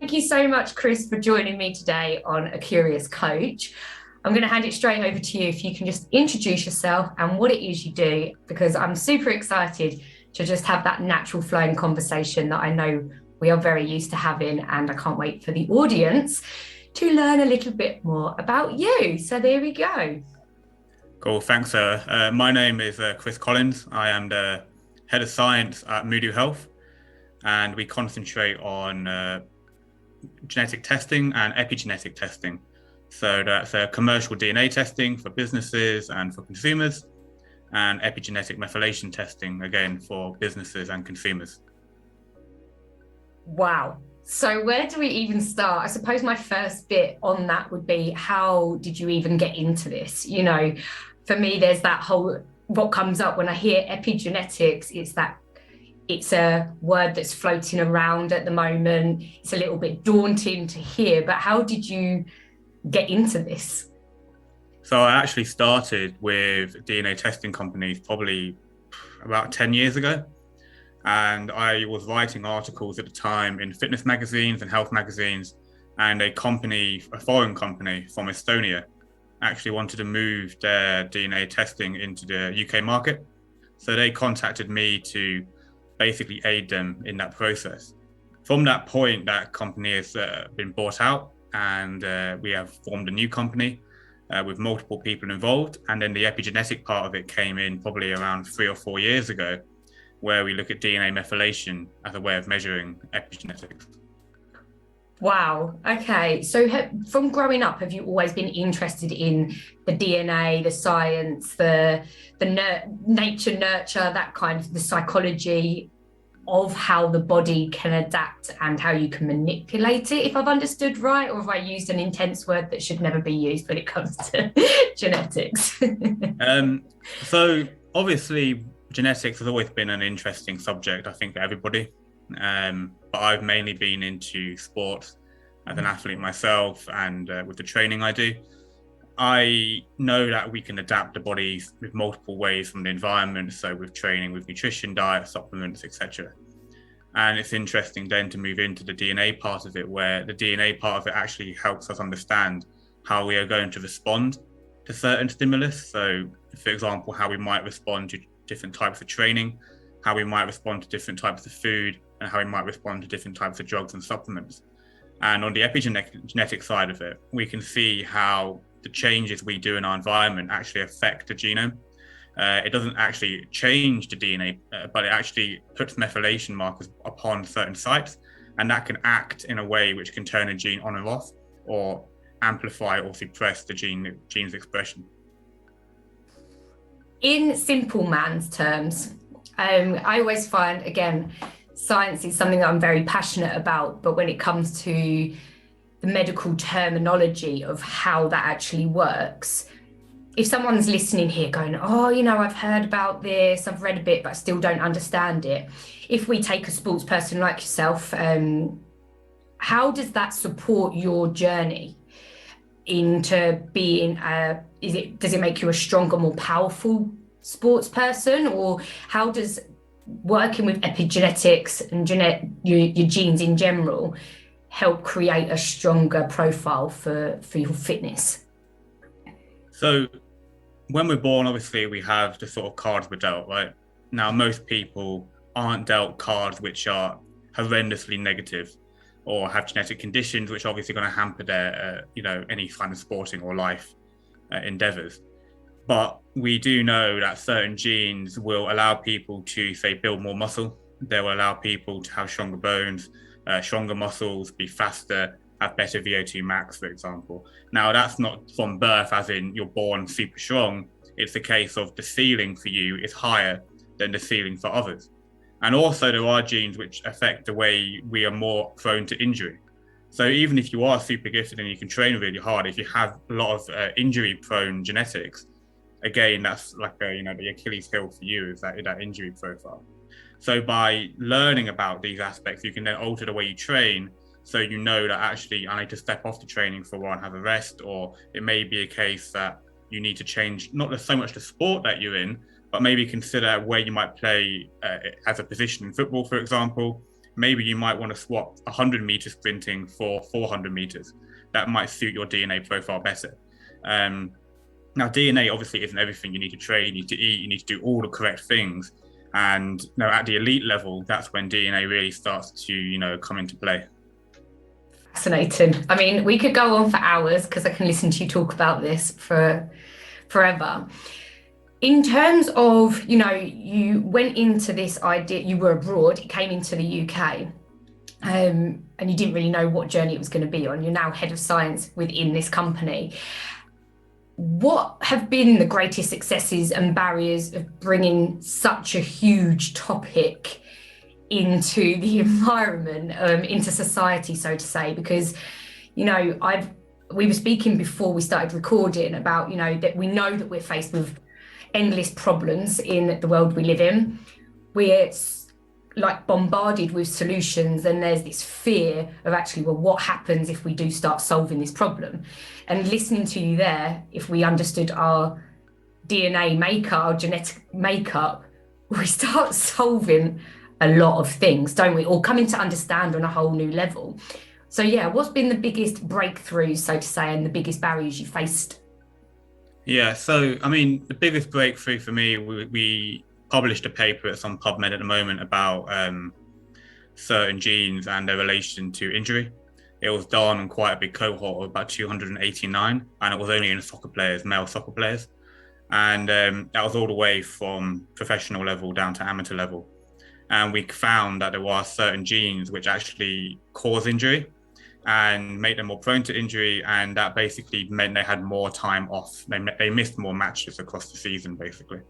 Thank you so much, Chris, for joining me today on A Curious Coach. I'm going to hand it straight over to you if you can just introduce yourself and what it is you do, because I'm super excited to just have that natural flowing conversation that I know we are very used to having, and I can't wait for the audience to learn a little bit more about you. So there we go. Cool, thanks, Sarah. My name is Chris Collins. I am the Head of Science at Muhdo Health, and we concentrate on genetic testing and epigenetic testing. So that's commercial DNA testing for businesses and for consumers, and epigenetic methylation testing, again, for businesses and consumers. Wow. So where do we even start? I suppose my first bit on that would be, how did you even get into this? You know, for me, there's that whole, what comes up when I hear epigenetics, it's a word that's floating around at the moment. It's a little bit daunting to hear, but how did you get into this? So I actually started with DNA testing companies probably about 10 years ago. And I was writing articles at the time in fitness magazines and health magazines, and a foreign company from Estonia actually wanted to move their DNA testing into the UK market. So they contacted me to basically aid them in that process. From that point, that company has been bought out, and we have formed a new company with multiple people involved. And then the epigenetic part of it came in probably around 3 or 4 years ago, where we look at DNA methylation as a way of measuring epigenetics. Wow. Okay. So from growing up, have you always been interested in the DNA, the science, the nature, nurture, that kind of the psychology of how the body can adapt and how you can manipulate it, if I've understood right, or have I used an intense word that should never be used when it comes to genetics? So obviously, genetics has always been an interesting subject, I think, for everybody. But I've mainly been into sports as an athlete myself, and with the training I do, I know that we can adapt the bodies with multiple ways from the environment. So with training, with nutrition, diet, supplements, etc. And it's interesting then to move into the DNA part of it, where the DNA part of it actually helps us understand how we are going to respond to certain stimulus. So, for example, how we might respond to different types of training, how we might respond to different types of food, and how we might respond to different types of drugs and supplements. And on the epigenetic side of it, we can see how the changes we do in our environment actually affect the genome. It doesn't actually change the DNA, but it actually puts methylation markers upon certain sites, and that can act in a way which can turn a gene on and off, or amplify or suppress the gene's expression. In simple man's terms, I always find, again, science is something that I'm very passionate about, but when it comes to the medical terminology of how that actually works, if someone's listening here going, oh, you know, I've heard about this, I've read a bit, but I still don't understand it. If we take a sports person like yourself, how does that support your journey into being does it make you a stronger, more powerful sports person? Or how does working with epigenetics and your genes in general help create a stronger profile for your fitness? So when we're born, obviously we have the sort of cards we're dealt, right? Now, most people aren't dealt cards which are horrendously negative, or have genetic conditions which are obviously going to hamper their, any kind of sporting or life endeavors. But we do know that certain genes will allow people to, say, build more muscle. They will allow people to have stronger bones, stronger muscles, be faster, have better VO2 max, for example. Now, that's not from birth, as in you're born super strong. It's a case of the ceiling for you is higher than the ceiling for others. And also there are genes which affect the way we are more prone to injury. So even if you are super gifted and you can train really hard, if you have a lot of injury-prone genetics, again, that's like the Achilles heel for you is that injury profile. So by learning about these aspects, you can then alter the way you train. So you know that actually I need to step off the training for a while and have a rest, or it may be a case that you need to change not so much the sport that you're in, but maybe consider where you might play as a position in football, for example. maybe you might want to swap 100 meters sprinting for 400 meters. That might suit your DNA profile better. Now, DNA obviously isn't everything. You need to train, you need to eat, you need to do all the correct things. And at the elite level, that's when DNA really starts to, come into play. Fascinating. I mean, we could go on for hours because I can listen to you talk about this for forever. In terms of, you went into this idea, you were abroad, you came into the UK, and you didn't really know what journey it was going to be on. You're now head of science within this company. What have been the greatest successes and barriers of bringing such a huge topic into the environment, into society, so to say? Because, we were speaking before we started recording about, that we know that we're faced with endless problems in the world we live in. We're like bombarded with solutions, and there's this fear of actually, well, what happens if we do start solving this problem? And listening to you there, if we understood our DNA makeup, our genetic makeup, we start solving a lot of things, don't we? Or coming to understand on a whole new level. So yeah, what's been the biggest breakthroughs, so to say, and the biggest barriers you faced? Yeah, so I mean, the biggest breakthrough for me, we published a paper at some PubMed at the moment about certain genes and their relation to injury. It was done on quite a big cohort of about 289, and it was only in soccer players, male soccer players. And that was all the way from professional level down to amateur level. And we found that there were certain genes which actually cause injury and make them more prone to injury, and that basically meant they had more time off. They missed more matches across the season, basically.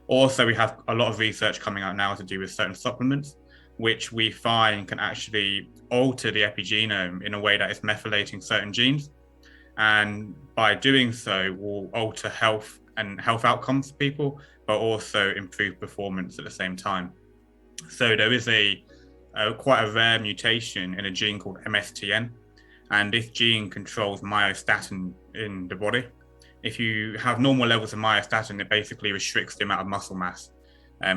Also, we have a lot of research coming out now to do with certain supplements, which we find can actually alter the epigenome in a way that is methylating certain genes. And by doing so, will alter health and health outcomes for people, but also improve performance at the same time. So there is quite a rare mutation in a gene called MSTN, and this gene controls myostatin in the body. If you have normal levels of myostatin, it basically restricts the amount of muscle mass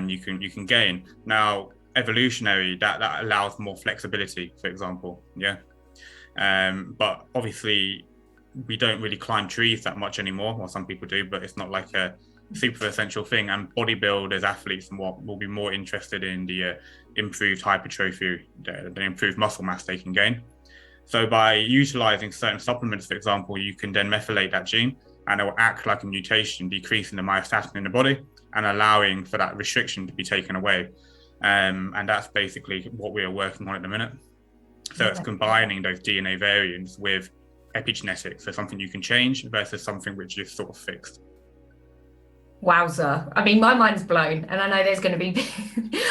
you can gain. Now, evolutionary, that allows more flexibility, for example. Yeah. But obviously, we don't really climb trees that much anymore. Well, some people do, but it's not like a super essential thing. And bodybuilders, athletes, and what will be more interested in the improved hypertrophy, the improved muscle mass they can gain. So by utilizing certain supplements, for example, you can then methylate that gene, and it will act like a mutation, decreasing the myostatin in the body and allowing for that restriction to be taken away. And that's basically what we are working on at the minute. So it's combining those DNA variants with epigenetics, so something you can change versus something which is sort of fixed. Wowza. I mean, my mind's blown, and I know there's going to be,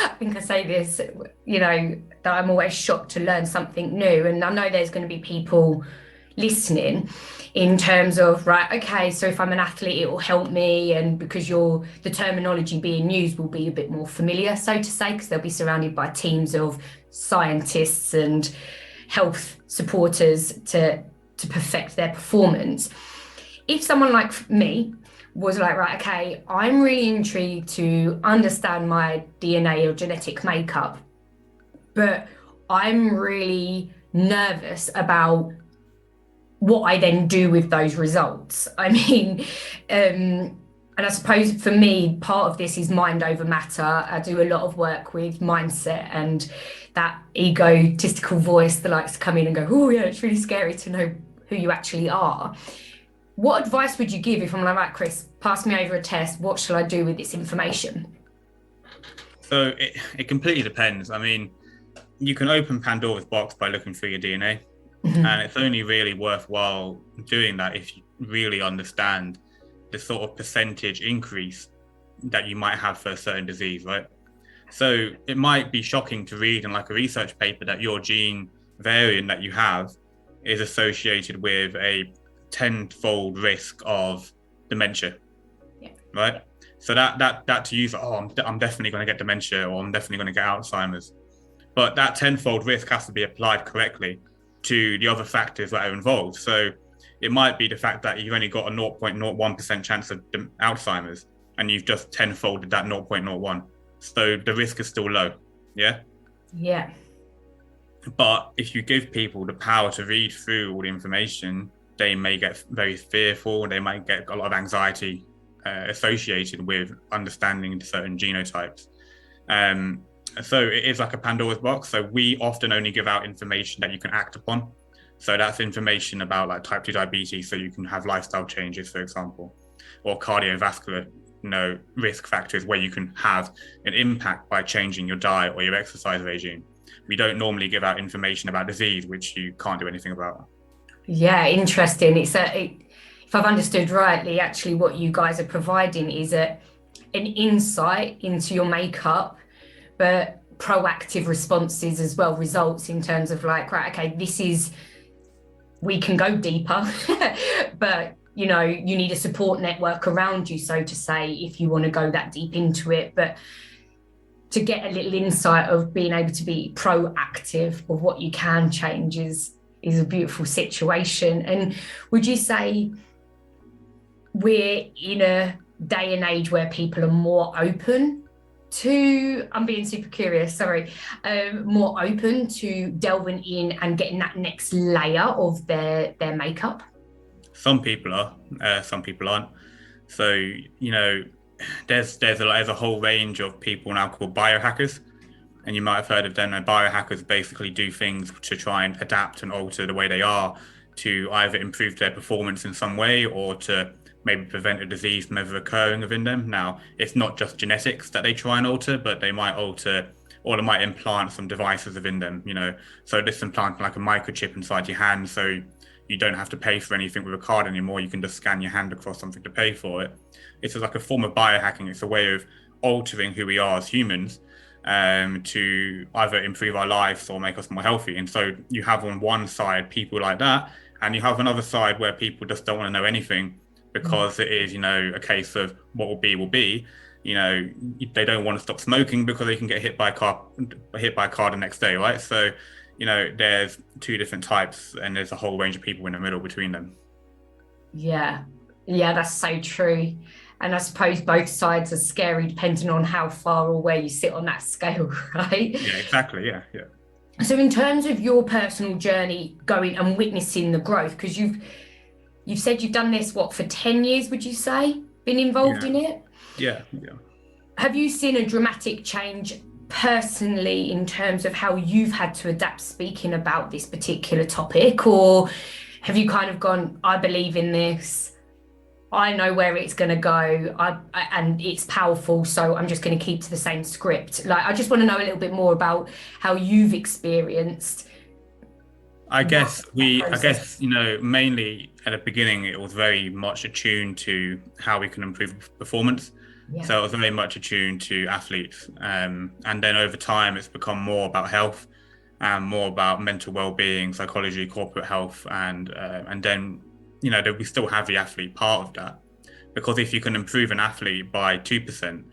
I think I say this, that I'm always shocked to learn something new. And I know there's going to be people listening in terms of, right, okay, so if I'm an athlete, it will help me. And because the terminology being used will be a bit more familiar, so to say, because they'll be surrounded by teams of scientists and health supporters to perfect their performance. If someone like me was like, right, okay, I'm really intrigued to understand my DNA or genetic makeup, but I'm really nervous about what I then do with those results. I mean, and I suppose for me, part of this is mind over matter. I do a lot of work with mindset and that egotistical voice that likes to come in and go, oh yeah, it's really scary to know who you actually are. What advice would you give if I'm like, right, Chris, pass me over a test, what shall I do with this information? So it completely depends. I mean, you can open Pandora's box by looking through your DNA. Mm-hmm. And it's only really worthwhile doing that if you really understand the sort of percentage increase that you might have for a certain disease, right? So it might be shocking to read in like a research paper that your gene variant that you have is associated with a 10-fold risk of dementia, right? So that to use, I'm definitely going to get dementia, or I'm definitely going to get Alzheimer's. But that 10-fold risk has to be applied correctly to the other factors that are involved. So it might be the fact that you've only got a 0.01% chance of Alzheimer's, and you've just 10-folded that 0.01. So the risk is still low. Yeah. Yeah. But if you give people the power to read through all the information, they may get very fearful. They might get a lot of anxiety associated with understanding certain genotypes. So it is like a Pandora's box. So we often only give out information that you can act upon. So that's information about like type 2 diabetes, so you can have lifestyle changes, for example, or cardiovascular, risk factors where you can have an impact by changing your diet or your exercise regime. We don't normally give out information about disease, which you can't do anything about. Yeah, interesting. If I've understood rightly, actually what you guys are providing is an insight into your makeup, but proactive responses as well, results in terms of like, right, okay, we can go deeper, but you need a support network around you, so to say, if you want to go that deep into it. But to get a little insight of being able to be proactive of what you can change is a beautiful situation. And would you say we're in a day and age where people are more open to, I'm being super curious, sorry, more open to delving in and getting that next layer of their makeup? Some people are, some people aren't. So, there's a whole range of people now called biohackers, and you might have heard of them. And biohackers basically do things to try and adapt and alter the way they are to either improve their performance in some way or to maybe prevent a disease from ever occurring within them. Now, it's not just genetics that they try and alter, but they might alter, or they might implant some devices within them, So this implant like a microchip inside your hand, so you don't have to pay for anything with a card anymore. You can just scan your hand across something to pay for it. It's like a form of biohacking. It's a way of altering who we are as humans to either improve our lives or make us more healthy. And so you have on one side people like that, and you have another side where people just don't want to know anything because it is, a case of what will be. They don't want to stop smoking because they can get hit by a car the next day, right? So, there's two different types, and there's a whole range of people in the middle between them. Yeah, that's so true. And I suppose both sides are scary depending on how far or where you sit on that scale, right? Yeah, exactly. Yeah. So in terms of your personal journey going and witnessing the growth, because you've said you've done this, for 10 years, would you say, been involved in it? Yeah. Have you seen a dramatic change personally in terms of how you've had to adapt speaking about this particular topic? Or have you kind of gone, I believe in this, I know where it's going to go, and it's powerful, so I'm just going to keep to the same script? Like, I just want to know a little bit more about how you've experienced. I guess, mainly at the beginning, it was very much attuned to how we can improve performance. Yeah. So it was very much attuned to athletes. And then over time, it's become more about health and more about mental well-being, psychology, corporate health. And then, we still have the athlete part of that. Because if you can improve an athlete by 2%,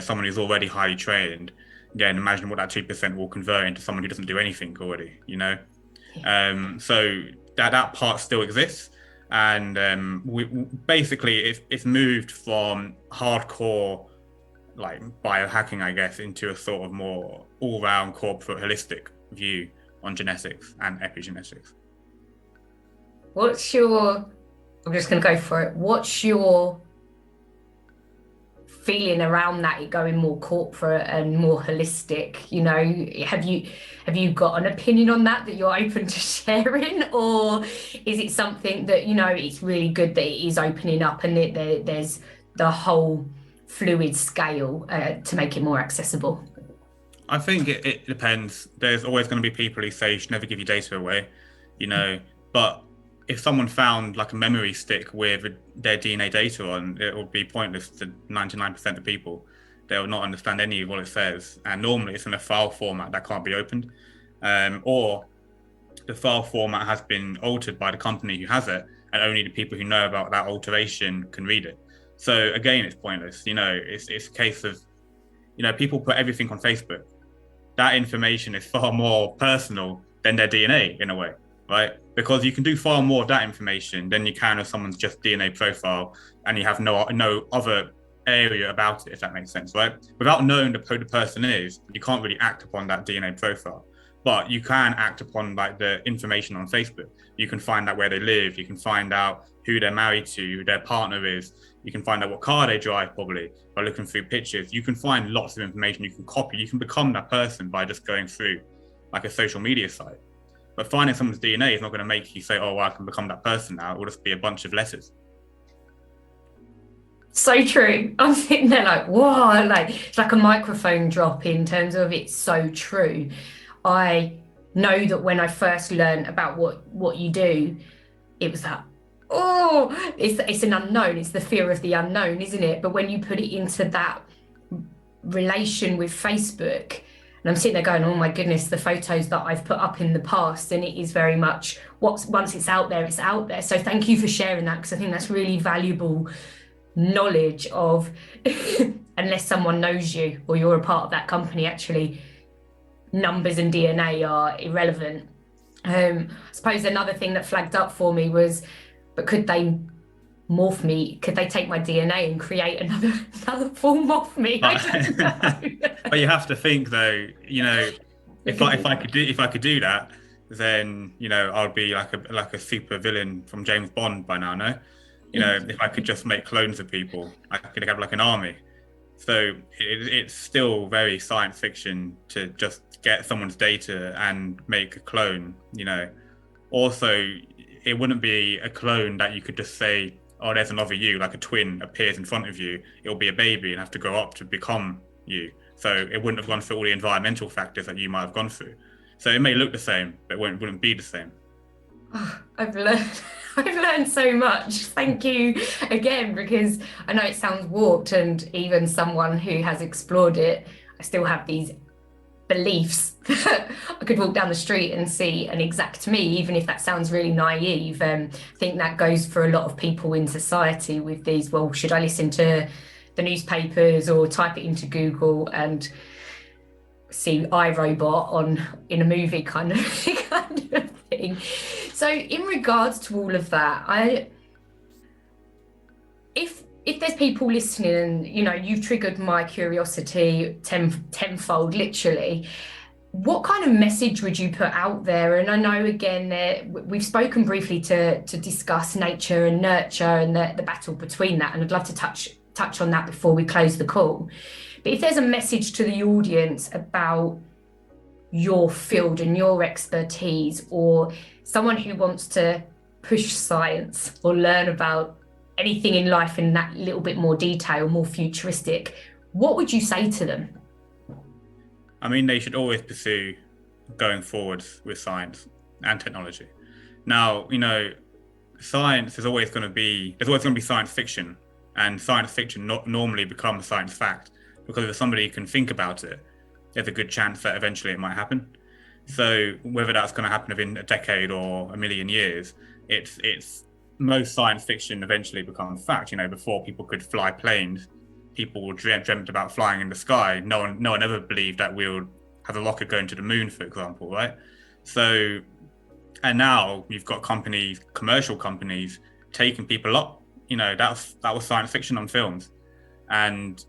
someone who's already highly trained, then imagine what that 2% will convert into someone who doesn't do anything already, So that part still exists. And we basically it's moved from hardcore like biohacking, I guess, into a sort of more all-round corporate holistic view on genetics and epigenetics. I'm just going to go for it. What's your feeling around that, it going more corporate and more holistic? Have you got an opinion on that you're open to sharing, or is it something that it's really good that it is opening up and there's the whole fluid scale to make it more accessible? I think it depends. There's always going to be people who say you should never give your data away, but if someone found like a memory stick with their DNA data on, it would be pointless to 99% of people. They will not understand any of what it says. And normally it's in a file format that can't be opened. Or the file format has been altered by the company who has it, and only the people who know about that alteration can read it. So again, it's pointless. It's a case of, people put everything on Facebook. That information is far more personal than their DNA in a way, right? Because you can do far more of that information than you can of someone's just DNA profile, and you have no other area about it, if that makes sense, right? Without knowing who the person is, you can't really act upon that DNA profile. but you can act upon like the information on Facebook. You can find out where they live. You can find out who they're married to, who their partner is. You can find out what car they drive, probably by looking through pictures. You can find lots of information you can copy. You can become that person by just going through like a social media site. But finding someone's DNA is not going to make you say, oh, well, I can become that person now. It will just be a bunch of letters. So true. I'm sitting there like, whoa, like it's like a microphone drop in terms of it's so true. I know that when I first learned about what you do, it was that, oh, it's an unknown. It's the fear of the unknown, isn't it? But when you put it into that relation with Facebook, and I'm sitting there going, oh my goodness, the photos that I've put up in the past, and it is very much once it's out there, it's out there. So thank you for sharing that, because I think that's really valuable knowledge of, unless someone knows you or you're a part of that company, actually numbers and DNA are irrelevant. I suppose another thing that flagged up for me was, but could they morph me? Could they take my DNA and create another form of me? I don't know. But you have to think though, you know, if I could do that, then you know I'd be like a super villain from James Bond by now, no? You know, if I could just make clones of people, I could have like an army. So it's still very science fiction to just get someone's data and make a clone, you know. Also, it wouldn't be a clone that you could just say, oh, there's another you, like a twin appears in front of you. It'll be a baby and have to grow up to become you. So it wouldn't have gone through all the environmental factors that you might have gone through. So it may look the same, but it wouldn't be the same. Oh, I've learned so much. Thank you again, because I know it sounds warped, and even someone who has explored it, I still have these beliefs that I could walk down the street and see an exact me, even if that sounds really naive. I think that goes for a lot of people in society with these, well, should I listen to the newspapers or type it into Google and see iRobot in a movie kind of thing. So in regards to all of that, if there's people listening and, you know, you've triggered my curiosity tenfold, literally, what kind of message would you put out there? And I know, again, we've spoken briefly to discuss nature and nurture and the battle between that, and I'd love to touch on that before we close the call. But if there's a message to the audience about your field and your expertise, or someone who wants to push science or learn about anything in life in that little bit more detail, more futuristic, what would you say to them? I mean, they should always pursue going forwards with science and technology. Now, you know, science is always going to be, there's always going to be science fiction, and science fiction not normally becomes science fact, because if somebody can think about it, there's a good chance that eventually it might happen. So whether that's going to happen within a decade or a million years, it's most science fiction eventually becomes fact. You know, before people could fly planes, people dreamt about flying in the sky. No one ever believed that we would have a rocket going to the moon, for example, right? So, and now you've got companies, commercial companies, taking people up. You know, that was science fiction on films. And,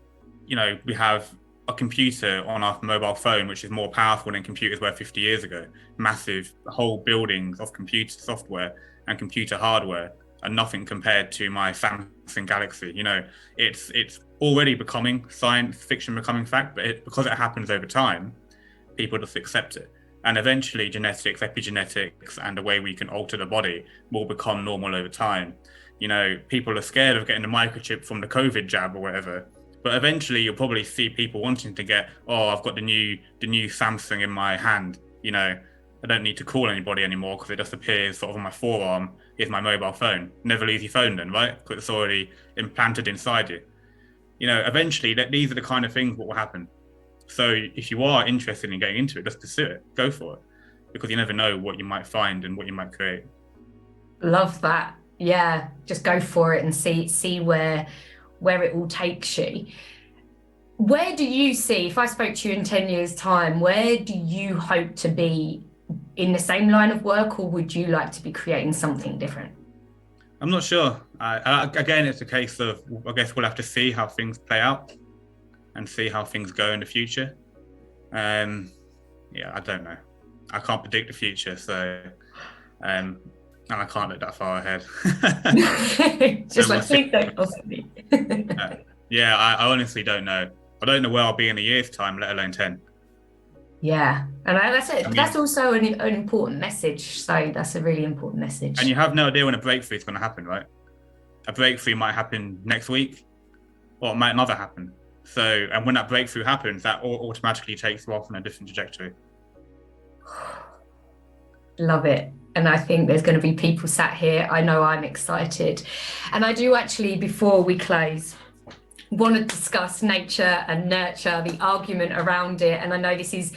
you know, we have a computer on our mobile phone, which is more powerful than computers were 50 years ago. Massive whole buildings of computer software and computer hardware are nothing compared to my Samsung Galaxy. You know, it's already becoming science fiction, becoming fact, but because it happens over time, people just accept it. And eventually genetics, epigenetics, and the way we can alter the body will become normal over time. You know, people are scared of getting the microchip from the COVID jab or whatever, but eventually you'll probably see people wanting to get, oh, I've got the new Samsung in my hand. You know, I don't need to call anybody anymore because it just appears sort of on my forearm. Here's my mobile phone. Never leave your phone then, right? Because it's already implanted inside you. You know, eventually these are the kind of things that will happen. So if you are interested in getting into it, just pursue it, go for it, because you never know what you might find and what you might create. Love that. Yeah, just go for it and see where it all takes you. Where do you see, if I spoke to you in 10 years' time, where do you hope to be, in the same line of work, or would you like to be creating something different? I'm not sure. Again, it's a case of, I guess we'll have to see how things play out and see how things go in the future. Yeah, I don't know. I can't predict the future, so and I can't look that far ahead. Just So like, please don't possibly. Yeah, I honestly don't know. I don't know where I'll be in a year's time, let alone 10. Yeah, and that's it. I mean, That's also an important message. So that's a really important message. and you have no idea when a breakthrough is going to happen, right? A breakthrough might happen next week, or it might never happen. So, and when that breakthrough happens, that automatically takes you off on a different trajectory. Love it. And I think there's going to be people sat here. I know I'm excited. And I do actually, before we close, want to discuss nature and nurture, the argument around it. And I know this is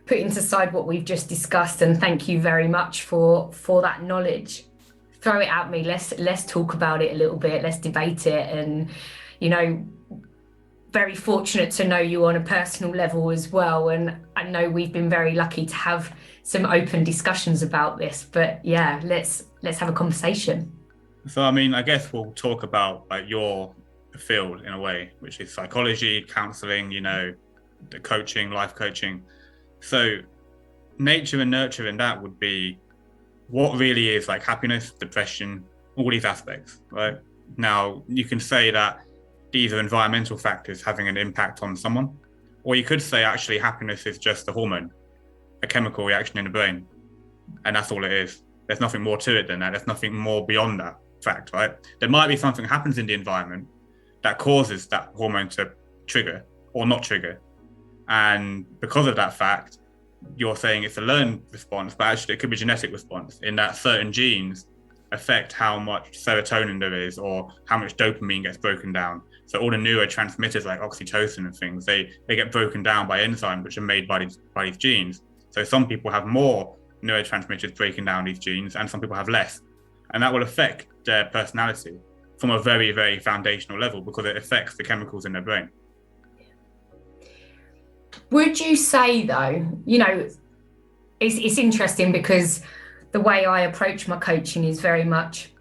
putting aside what we've just discussed. And thank you very much for that knowledge. Throw it at me. Let's talk about it a little bit. Let's debate it. And, you know, very fortunate to know you on a personal level as well. And I know we've been very lucky to have some open discussions about this, but yeah, let's have a conversation. So, I mean, I guess we'll talk about like your field in a way, which is psychology, counseling, you know, the coaching, life coaching. So nature and nurture in that would be what really is like happiness, depression, all these aspects, right? Now, you can say that these are environmental factors having an impact on someone, or you could say actually happiness is just a hormone, a chemical reaction in the brain, and that's all it is. There's nothing more to it than that. There's nothing more beyond that fact, right? There might be something happens in the environment that causes that hormone to trigger or not trigger, and because of that fact, you're saying it's a learned response, but actually it could be a genetic response in that certain genes affect how much serotonin there is or how much dopamine gets broken down. So all the neurotransmitters like oxytocin and things, they get broken down by enzymes which are made by these genes. So some people have more neurotransmitters breaking down these genes and some people have less. And that will affect their personality from a very, very foundational level because it affects the chemicals in their brain. Would you say though, you know, it's interesting because the way I approach my coaching is very much,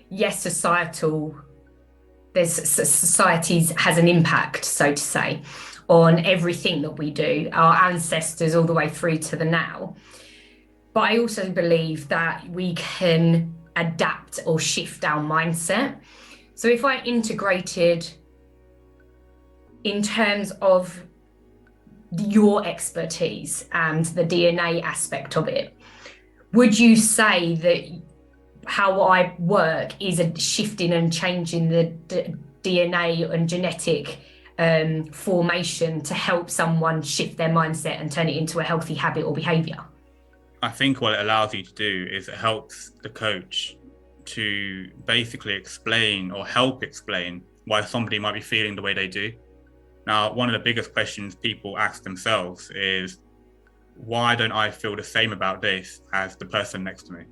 yes, society's has an impact, so to say, on everything that we do, our ancestors all the way through to the now. But I also believe that we can adapt or shift our mindset. So if I integrated in terms of your expertise and the DNA aspect of it, would you say that how I work is a shifting and changing the DNA and genetic formation to help someone shift their mindset and turn it into a healthy habit or behavior? I think what it allows you to do is it helps the coach to basically explain or help explain why somebody might be feeling the way they do. Now, one of the biggest questions people ask themselves is, why don't I feel the same about this as the person next to me?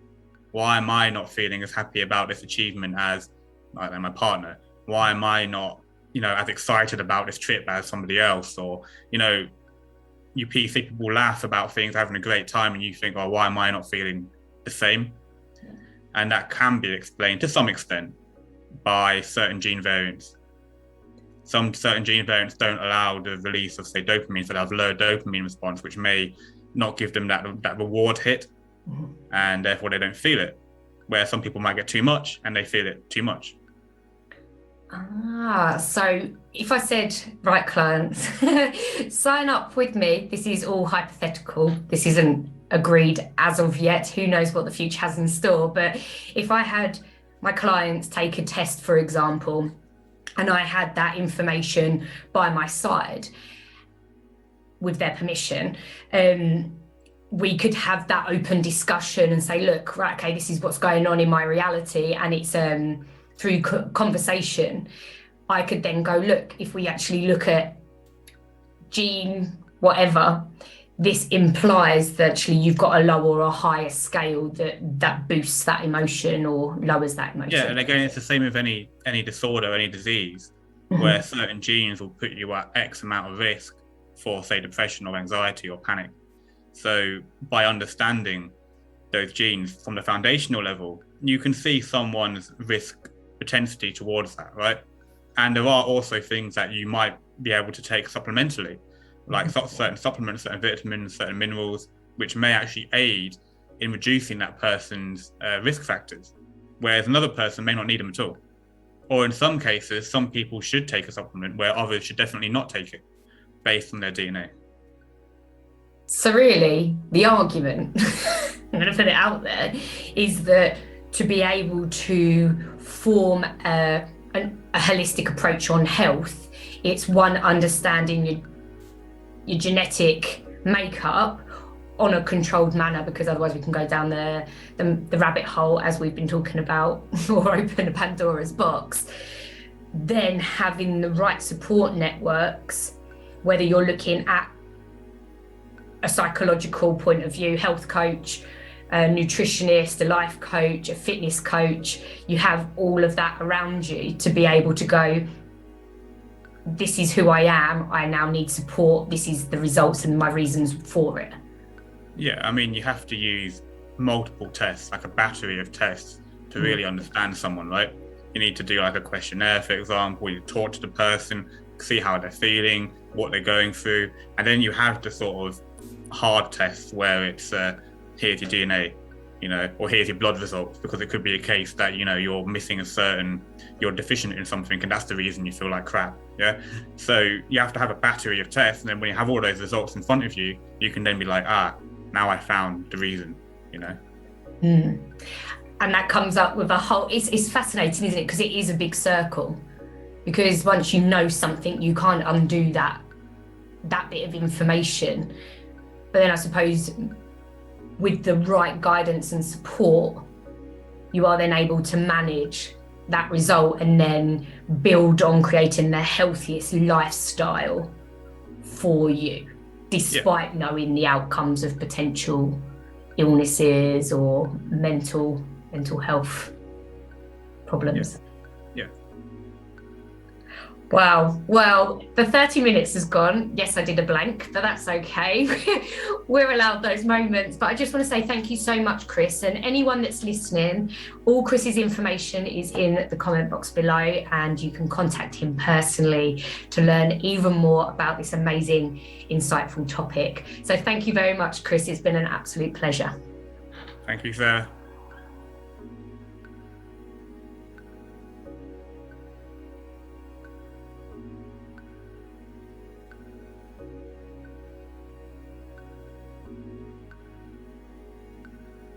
Why am I not feeling as happy about this achievement as my partner? Why am I not, as excited about this trip as somebody else? Or, you see people laugh about things, having a great time, and you think, oh, why am I not feeling the same? And that can be explained to some extent by certain gene variants. Some certain gene variants don't allow the release of, say, dopamine, so they have low dopamine response, which may not give them that reward hit, and therefore they don't feel it. Where some people might get too much and they feel it too much. So if I said, right, clients, sign up with me. This is all hypothetical. This isn't agreed as of yet. Who knows what the future has in store? But if I had my clients take a test, for example, and I had that information by my side with their permission, we could have that open discussion and say, look, right, okay, this is what's going on in my reality. And it's through conversation, I could then go, look, if we actually look at gene, whatever, this implies that actually you've got a lower or higher scale that boosts that emotion or lowers that emotion. Yeah, and again, it's the same with any disorder, any disease, where certain genes will put you at X amount of risk for, say, depression or anxiety or panic. So by understanding those genes from the foundational level, you can see someone's risk propensity towards that, right? And there are also things that you might be able to take supplementally, like certain supplements, certain vitamins, certain minerals, which may actually aid in reducing that person's risk factors, whereas another person may not need them at all. Or in some cases, some people should take a supplement where others should definitely not take it based on their DNA. So really, the argument, I'm going to put it out there, is that to be able to form a holistic approach on health, it's one, understanding your genetic makeup on a controlled manner, because otherwise we can go down the rabbit hole, as we've been talking about, or open a Pandora's box. Then having the right support networks, whether you're looking at a psychological point of view, health coach, a nutritionist, a life coach, a fitness coach, you have all of that around you to be able to go, this is who I am, I now need support, this is the results and my reasons for it. Yeah, I mean, you have to use multiple tests, like a battery of tests, to really understand someone, right? You need to do like a questionnaire, for example. You talk to the person, see how they're feeling, what they're going through, and then you have the sort of hard tests where it's here's your DNA, or here's your blood results, because it could be a case that you're missing you're deficient in something, and that's the reason you feel like crap. Yeah, so you have to have a battery of tests, and then when you have all those results in front of you, you can then be like, now I found the reason. And that comes up with a whole, it's fascinating, isn't it? Because it is a big circle, because once you know something, you can't undo that bit of information. But then I suppose with the right guidance and support, you are then able to manage that result and then build on creating the healthiest lifestyle for you, despite knowing the outcomes of potential illnesses or mental health problems. Yeah. Wow. Well, the 30 minutes has gone. Yes, I did a blank, but that's okay. We're allowed those moments. But I just want to say thank you so much, Chris. And anyone that's listening, all Chris's information is in the comment box below, and you can contact him personally to learn even more about this amazing, insightful topic. So thank you very much, Chris. It's been an absolute pleasure. Thank you, Sarah.